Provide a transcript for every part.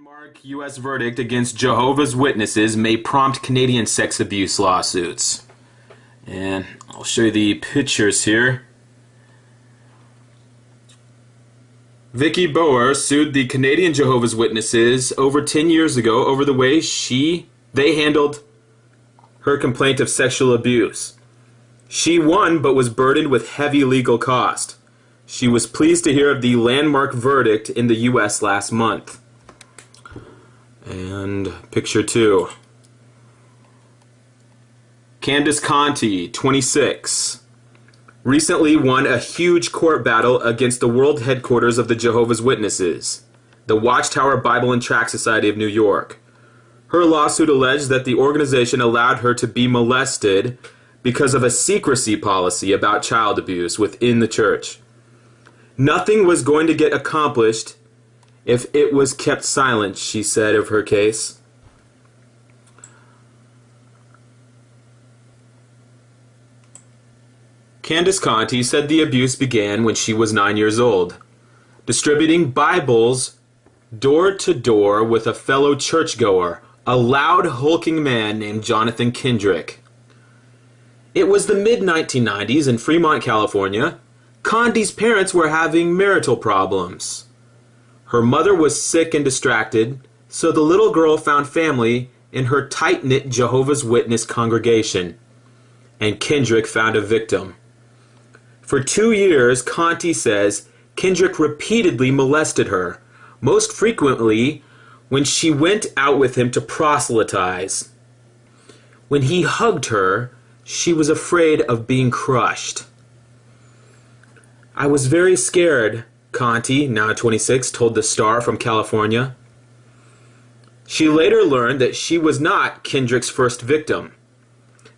Landmark U.S. verdict against Jehovah's Witnesses may prompt Canadian sex abuse lawsuits. And I'll show you the pictures here. Vicky Boer sued the Canadian Jehovah's Witnesses over 10 years ago over the way they handled her complaint of sexual abuse. She won, but was burdened with heavy legal cost. She was pleased to hear of the landmark verdict in the U.S. last month. And picture 2. Candace Conti, 26, recently won a huge court battle against the world headquarters of the Jehovah's Witnesses, the Watchtower Bible and Tract Society of New York. Her lawsuit alleged that the organization allowed her to be molested because of a secrecy policy about child abuse within the church. Nothing was going to get accomplished if it was kept silent, she said of her case. Candace Conti said the abuse began when she was 9 years old, distributing Bibles door to door with a fellow churchgoer, a loud, hulking man named Jonathan Kendrick. It was the mid-1990s in Fremont, California. Conti's parents were having marital problems. Her mother was sick and distracted, so the little girl found family in her tight-knit Jehovah's Witness congregation, and Kendrick found a victim. For 2 years, Conti says, Kendrick repeatedly molested her, most frequently when she went out with him to proselytize. When he hugged her, she was afraid of being crushed. I was very scared, Conti, now 26, told the Star from California. She later learned that she was not Kendrick's first victim,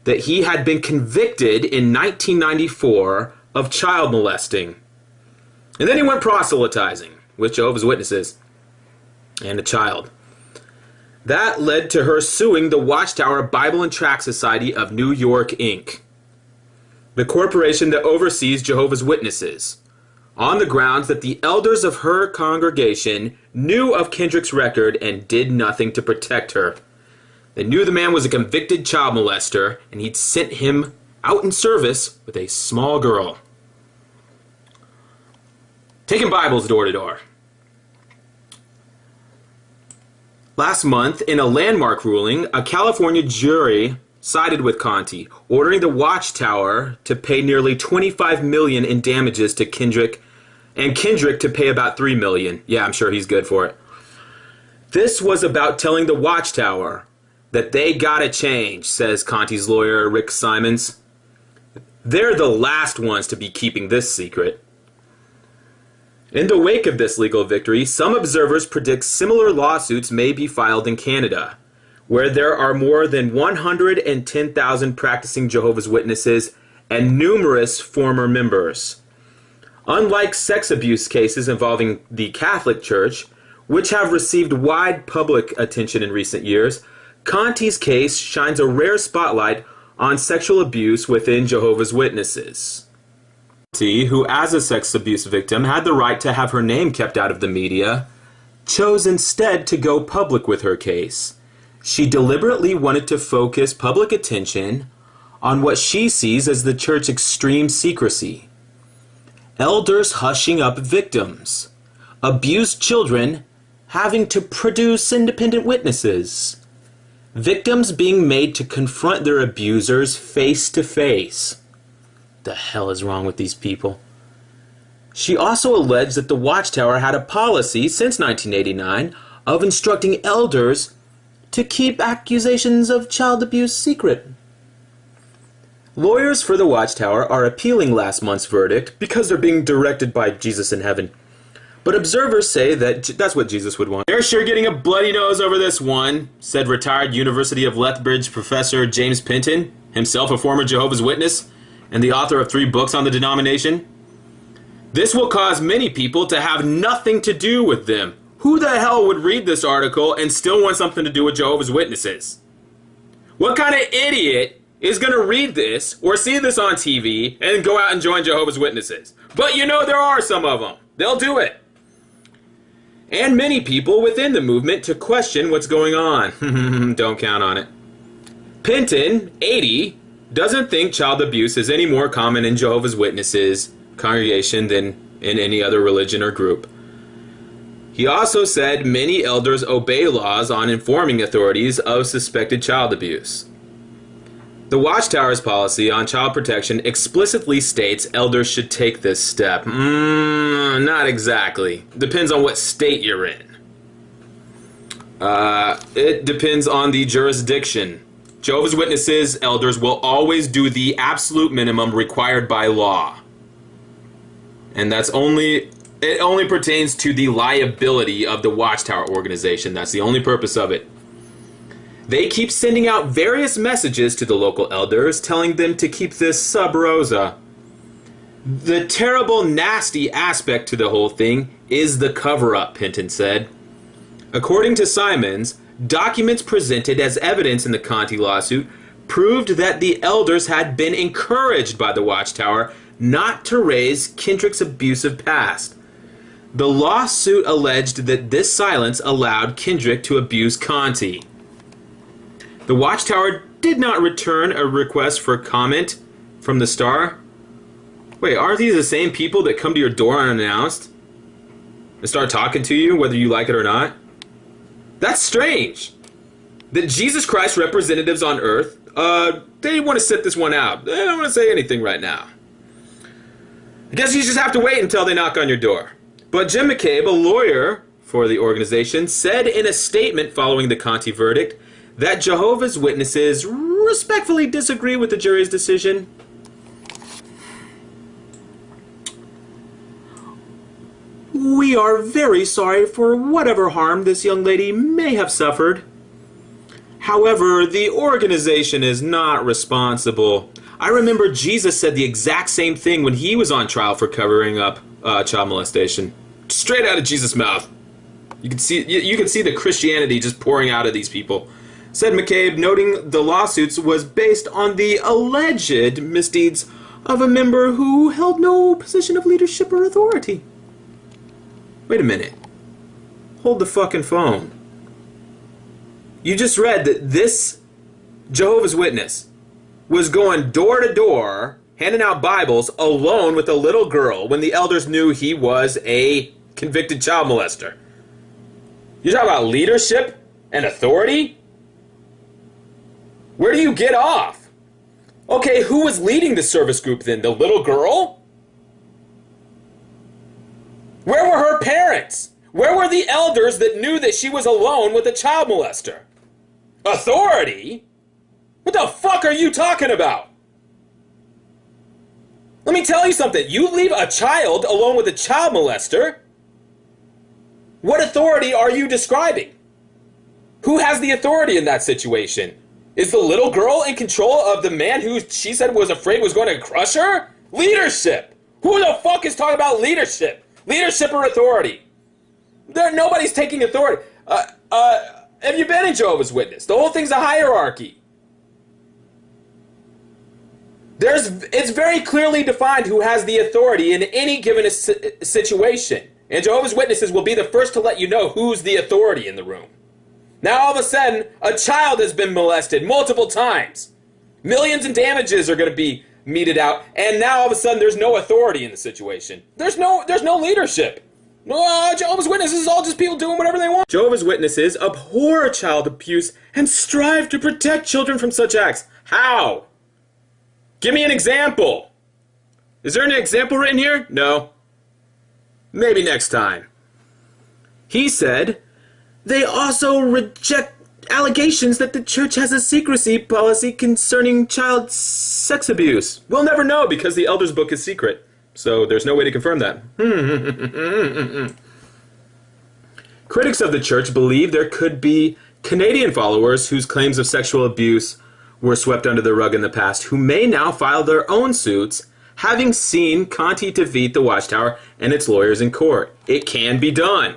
that he had been convicted in 1994 of child molesting. And then he went proselytizing with Jehovah's Witnesses and a child. That led to her suing the Watchtower Bible and Tract Society of New York, Inc., the corporation that oversees Jehovah's Witnesses, on the grounds that the elders of her congregation knew of Kendrick's record and did nothing to protect her. They knew the man was a convicted child molester, and he'd sent him out in service with a small girl. Taking Bibles door to door. Last month, in a landmark ruling, a California jury sided with Conti, ordering the Watchtower to pay nearly $25 million in damages to Kendrick, and Kendrick to pay about $3 million. Yeah, I'm sure he's good for it. This was about telling the Watchtower that they gotta change, says Conti's lawyer, Rick Simons. They're the last ones to be keeping this secret. In the wake of this legal victory, some observers predict similar lawsuits may be filed in Canada, where there are more than 110,000 practicing Jehovah's Witnesses and numerous former members. Unlike sex abuse cases involving the Catholic Church, which have received wide public attention in recent years, Conti's case shines a rare spotlight on sexual abuse within Jehovah's Witnesses. Conti, who as a sex abuse victim had the right to have her name kept out of the media, chose instead to go public with her case. She deliberately wanted to focus public attention on what she sees as the church's extreme secrecy. Elders hushing up victims, abused children having to produce independent witnesses, victims being made to confront their abusers face to face. The hell is wrong with these people? She also alleged that the Watchtower had a policy since 1989 of instructing elders to keep accusations of child abuse secret. Lawyers for the Watchtower are appealing last month's verdict because they're being directed by Jesus in heaven. But observers say that that's what Jesus would want. They're sure getting a bloody nose over this one, said retired University of Lethbridge professor James Penton, himself a former Jehovah's Witness and the author of 3 books on the denomination. This will cause many people to have nothing to do with them. Who the hell would read this article and still want something to do with Jehovah's Witnesses? What kind of idiot is going to read this or see this on TV and go out and join Jehovah's Witnesses? But you know there are some of them. They'll do it. and many people within the movement to question what's going on. Don't count on it. Pinton, 80, doesn't think child abuse is any more common in Jehovah's Witnesses congregation than in any other religion or group. He also said many elders obey laws on informing authorities of suspected child abuse. The Watchtower's policy on child protection explicitly states elders should take this step. Not exactly. Depends on what state you're in. It depends on the jurisdiction. Jehovah's Witnesses elders will always do the absolute minimum required by law. And it only pertains to the liability of the Watchtower organization. That's the only purpose of it. They keep sending out various messages to the local elders telling them to keep this sub rosa. The terrible, nasty aspect to the whole thing is the cover-up, Pinton said. According to Simons, documents presented as evidence in the Conti lawsuit proved that the elders had been encouraged by the Watchtower not to raise Kendrick's abusive past. The lawsuit alleged that this silence allowed Kendrick to abuse Conti. The Watchtower did not return a request for comment from the Star. Wait, aren't these the same people that come to your door unannounced and start talking to you whether you like it or not? That's strange. The Jesus Christ representatives on earth, they want to sit this one out. They don't want to say anything right now. I guess you just have to wait until they knock on your door. But Jim McCabe, a lawyer for the organization, said in a statement following the Conti verdict that Jehovah's Witnesses respectfully disagree with the jury's decision. We are very sorry for whatever harm this young lady may have suffered. However, the organization is not responsible. I remember Jesus said the exact same thing when he was on trial for covering up child molestation. Straight out of Jesus' mouth. You can see the Christianity just pouring out of these people. Said McCabe, noting the lawsuits was based on the alleged misdeeds of a member who held no position of leadership or authority. Wait a minute. Hold the fucking phone. You just read that this Jehovah's Witness was going door to door, handing out Bibles alone with a little girl when the elders knew he was a convicted child molester. You talk about leadership and authority? Where do you get off? Okay, who was leading the service group then? The little girl? Where were her parents? Where were the elders that knew that she was alone with a child molester? Authority? What the fuck are you talking about? Let me tell you something. You leave a child alone with a child molester? What authority are you describing? Who has the authority in that situation? Is the little girl in control of the man who she said was afraid was going to crush her? Leadership! Who the fuck is talking about leadership? Leadership or authority? Nobody's taking authority. Have you been in Jehovah's Witness? The whole thing's a hierarchy. It's very clearly defined who has the authority in any given situation. And Jehovah's Witnesses will be the first to let you know who's the authority in the room. Now all of a sudden, a child has been molested multiple times. Millions in damages are going to be meted out, and now all of a sudden there's no authority in the situation. There's no leadership. Jehovah's Witnesses is all just people doing whatever they want. Jehovah's Witnesses abhor child abuse and strive to protect children from such acts. How? Give me an example. Is there an example written here? No. Maybe next time. He said, they also reject allegations that the church has a secrecy policy concerning child sex abuse. We'll never know because the elders' book is secret. So there's no way to confirm that. Critics of the church believe there could be Canadian followers whose claims of sexual abuse were swept under the rug in the past, who may now file their own suits, having seen Conti defeat the Watchtower and its lawyers in court. It can be done.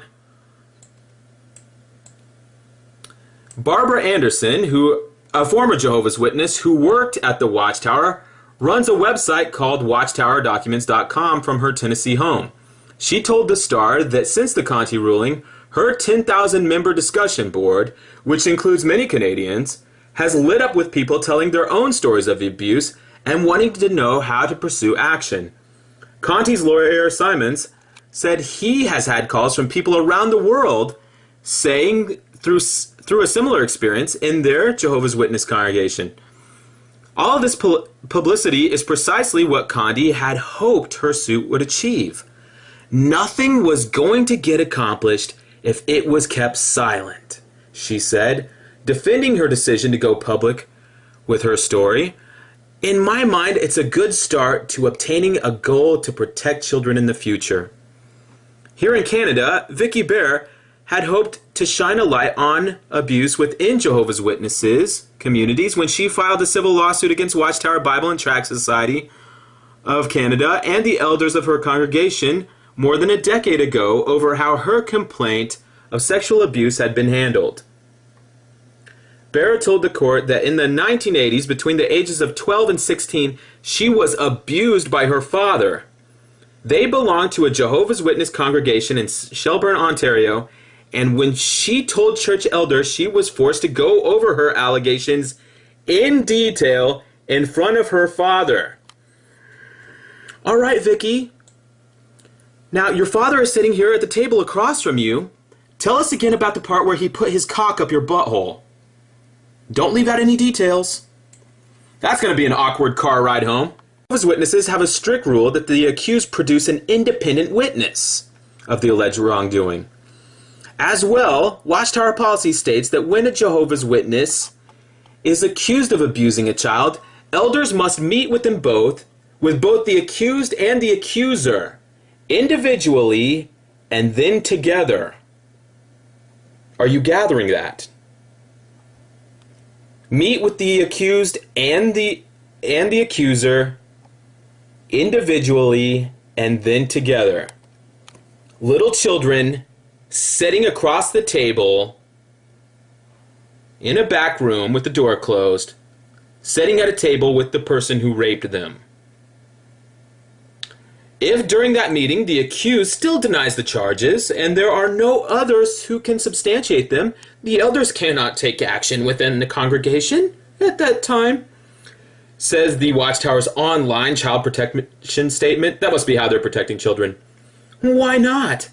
Barbara Anderson, a former Jehovah's Witness who worked at the Watchtower, runs a website called WatchtowerDocuments.com from her Tennessee home. She told the Star that since the Conti ruling, Her 10,000-member discussion board, which includes many Canadians, has lit up with people telling their own stories of abuse and wanting to know how to pursue action. Conti's lawyer, Simons, said he has had calls from people around the world saying through a similar experience in their Jehovah's Witness congregation. All of this publicity is precisely what Conti had hoped her suit would achieve. Nothing was going to get accomplished if it was kept silent, she said, defending her decision to go public with her story. In my mind, it's a good start to obtaining a goal to protect children in the future. Here in Canada, Vicky Bear had hoped to shine a light on abuse within Jehovah's Witnesses communities when she filed a civil lawsuit against Watchtower Bible and Tract Society of Canada and the elders of her congregation more than a decade ago over how her complaint of sexual abuse had been handled. Bear told the court that in the 1980s, between the ages of 12 and 16, she was abused by her father. They belonged to a Jehovah's Witness congregation in Shelburne, Ontario, and when she told church elders, she was forced to go over her allegations in detail in front of her father. All right, Vicky. Now, your father is sitting here at the table across from you. Tell us again about the part where he put his cock up your butthole. Don't leave out any details. That's going to be an awkward car ride home. Jehovah's Witnesses have a strict rule that the accused produce an independent witness of the alleged wrongdoing. As well, Watchtower policy states that when a Jehovah's Witness is accused of abusing a child, elders must meet with them both, with both the accused and the accuser, individually and then together. Are you gathering that? Meet with the accused and the accuser individually and then together. Little children sitting across the table in a back room with the door closed, sitting at a table with the person who raped them. If during that meeting the accused still denies the charges and there are no others who can substantiate them, the elders cannot take action within the congregation at that time, says the Watchtower's online child protection statement. That must be how they're protecting children. Why not?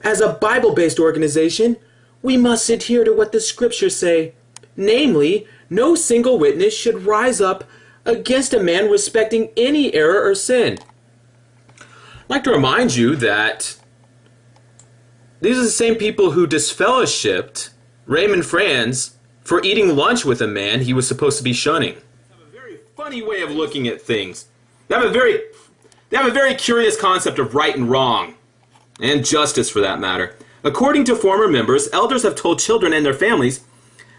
As a Bible-based organization, we must adhere to what the scriptures say. Namely, no single witness should rise up against a man respecting any error or sin. I'd like to remind you that these are the same people who disfellowshipped Raymond Franz for eating lunch with a man he was supposed to be shunning. They have a very funny way of looking at things. They have a very curious concept of right and wrong, and justice for that matter. According to former members, elders have told children and their families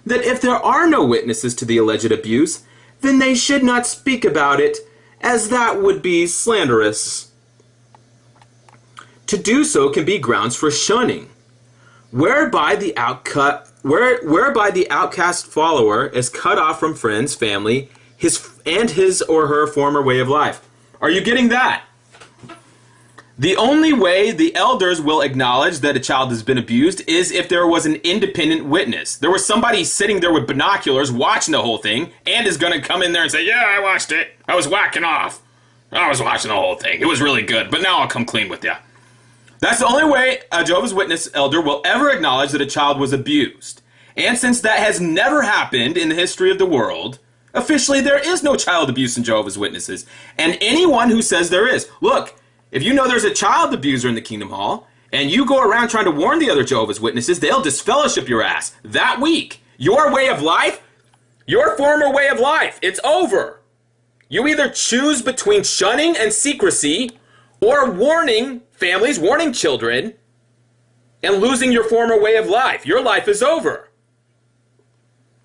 that if there are no witnesses to the alleged abuse, then they should not speak about it, as that would be slanderous. To do so can be grounds for shunning, whereby the outcast follower is cut off from friends, family, his or her former way of life. Are you getting that? The only way the elders will acknowledge that a child has been abused is if there was an independent witness. There was somebody sitting there with binoculars watching the whole thing and is going to come in there and say, yeah, I watched it. I was whacking off. I was watching the whole thing. It was really good, but now I'll come clean with you. That's the only way a Jehovah's Witness elder will ever acknowledge that a child was abused. And since that has never happened in the history of the world, officially there is no child abuse in Jehovah's Witnesses. And anyone who says there is, look, if you know there's a child abuser in the Kingdom Hall, and you go around trying to warn the other Jehovah's Witnesses, they'll disfellowship your ass that week. Your way of life, your former way of life, it's over. You either choose between shunning and secrecy, or warning families, warning children, and losing your former way of life. Your life is over.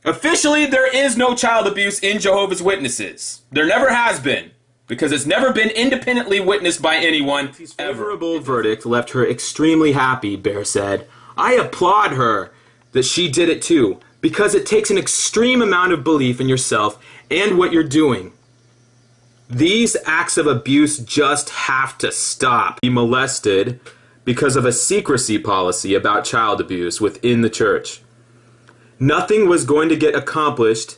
Officially, there is no child abuse in Jehovah's Witnesses. There never has been, because it's never been independently witnessed by anyone. His favorable verdict left her extremely happy, Bear said. I applaud her that she did it too, because it takes an extreme amount of belief in yourself and what you're doing. These acts of abuse just have to stop. Be molested because of a secrecy policy about child abuse within the church. Nothing was going to get accomplished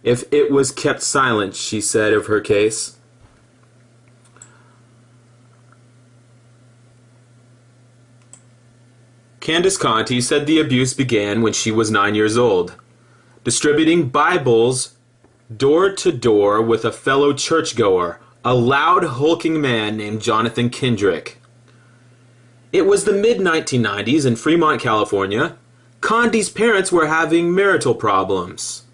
if it was kept silent, she said of her case. Candace Conti said the abuse began when she was 9 years old, distributing Bibles door to door with a fellow churchgoer, a loud, hulking man named Jonathan Kendrick. It was the mid-1990s in Fremont, California. Conti's parents were having marital problems.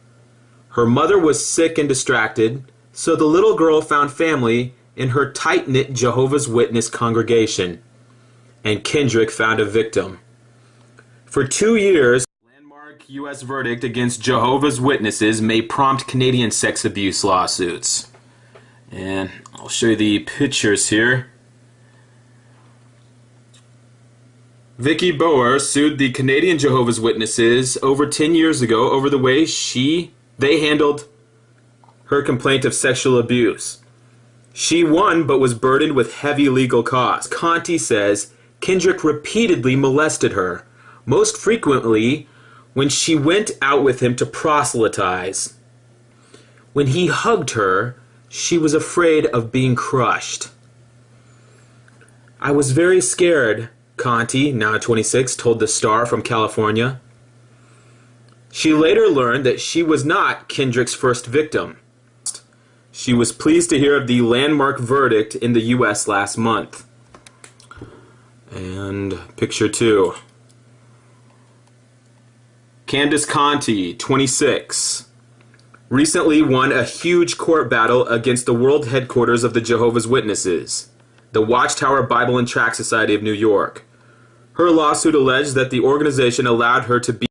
Her mother was sick and distracted, so the little girl found family in her tight-knit Jehovah's Witness congregation, and Kendrick found a victim. For 2 years, a landmark U.S. verdict against Jehovah's Witnesses may prompt Canadian sex abuse lawsuits. And I'll show you the pictures here. Vicky Boer sued the Canadian Jehovah's Witnesses over 10 years ago over the way they handled her complaint of sexual abuse. She won, but was burdened with heavy legal costs. Conti says Kendrick repeatedly molested her, most frequently when she went out with him to proselytize. When he hugged her, she was afraid of being crushed. "I was very scared," Conti, now 26, told the Star from California. She later learned that she was not Kendrick's first victim. She was pleased to hear of the landmark verdict in the U.S. last month. And picture 2. Candace Conti, 26, recently won a huge court battle against the world headquarters of the Jehovah's Witnesses, the Watchtower Bible and Tract Society of New York. Her lawsuit alleged that the organization allowed her to be